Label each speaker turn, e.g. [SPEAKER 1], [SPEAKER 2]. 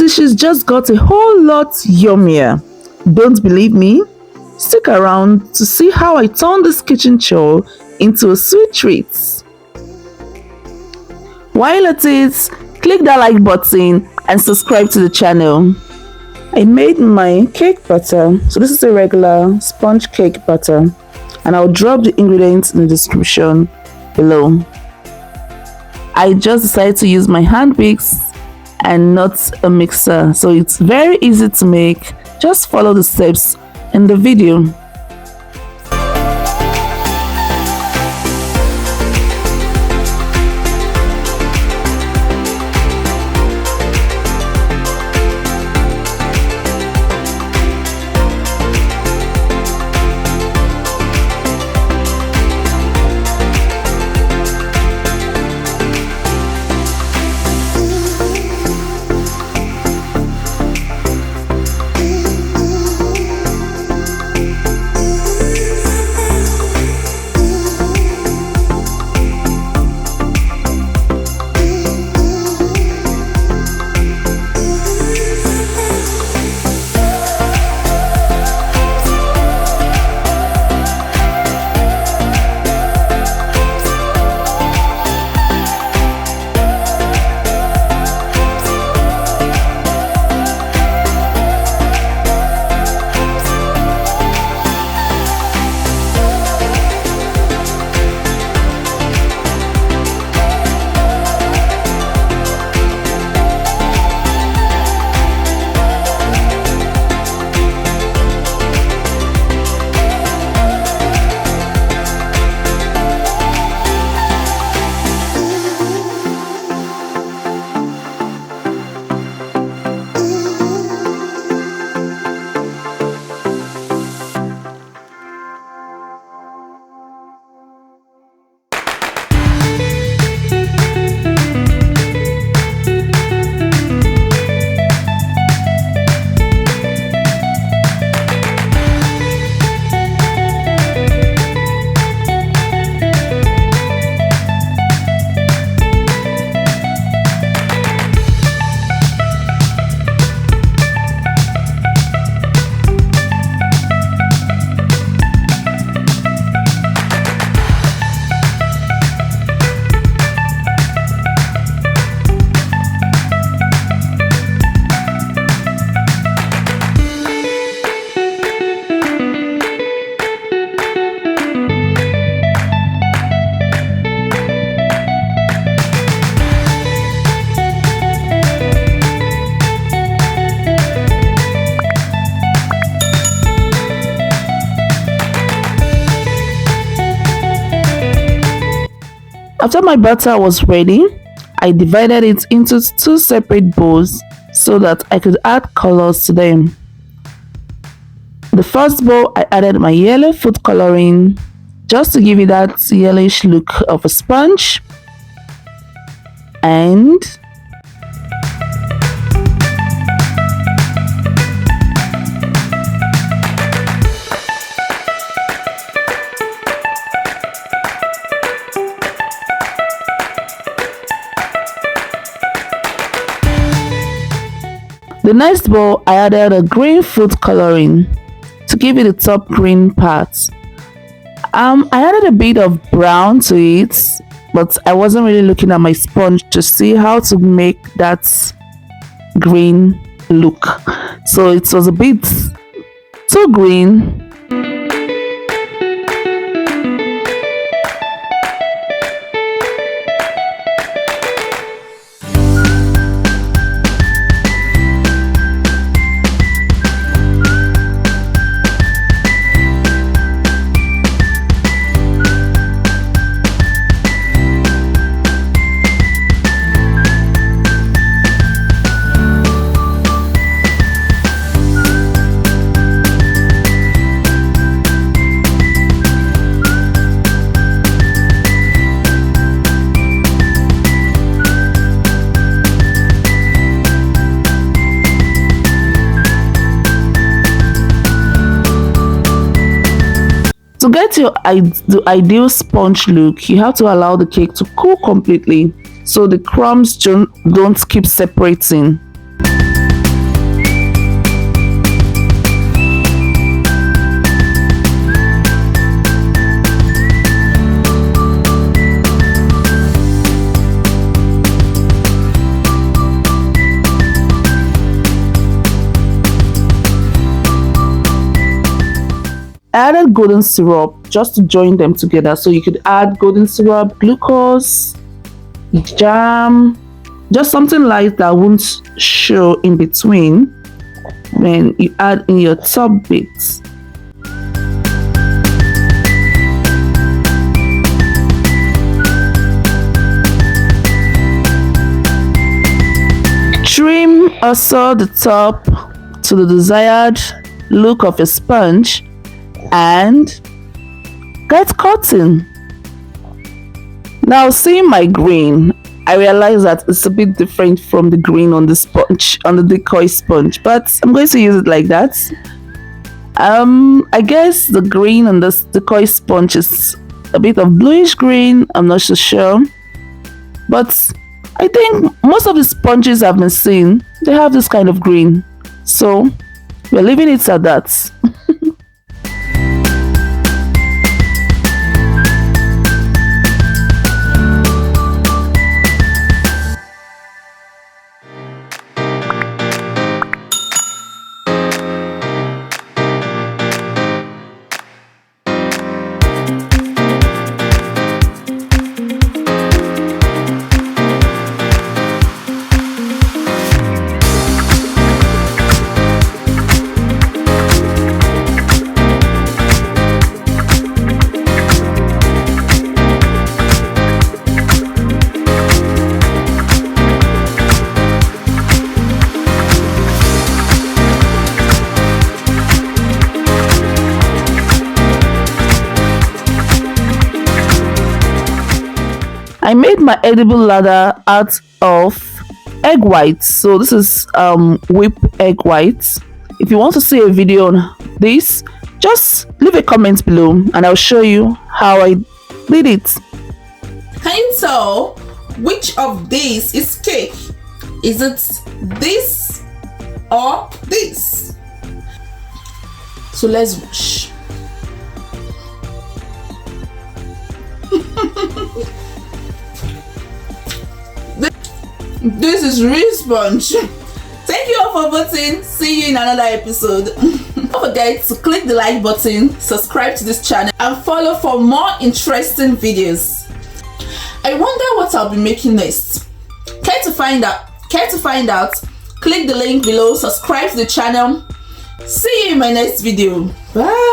[SPEAKER 1] dishes just got a whole lot yummier. Don't believe me? Stick around to see how I turn this kitchen chore into a sweet treat. While at it, click that like button and subscribe to the channel. I made my cake batter. So this is a regular sponge cake batter, and I'll drop the ingredients in the description below. I just decided to use my hand mix and not a mixer, so it's very easy to make. Just follow the steps in the video. After my batter was ready, I divided it into two separate bowls so that I could add colors to them. The first bowl, I added my yellow food coloring just to give it that yellowish look of a sponge, and the next bowl, I added a green food coloring to give it the top green part. I added a bit of brown to it, but I wasn't really looking at my sponge to see how to make that green look. So it was a bit too green. To get the ideal sponge look, you have to allow the cake to cool completely so the crumbs don't keep separating. added golden syrup just to join them together. So you could add golden syrup, glucose, jam, just something light that won't show in between when you add in your top bits. Trim also the top to the desired look of a sponge and get cutting. Now, seeing my grain, I realize that it's a bit different from the grain on the sponge, on the decoy sponge, but I'm going to use it like that. I guess the grain on this decoy sponge is a bit of bluish green. I'm not so sure, but I think most of the sponges I've been seeing, they have this kind of green. So we're leaving it at that. I made my edible lather out of egg whites. So this is whipped egg whites. If you want to see a video on this, just leave a comment below and I'll show you how I did it.
[SPEAKER 2] Can you tell which of these is cake? Is it this or this? So let's wash. This is real sponge. Thank you all for voting. See you in another episode. Don't forget to click the like button, subscribe to this channel, and follow for more interesting videos. I wonder what I'll be making next. Care to find out? Click the link below, subscribe to the channel. See you in my next video. Bye.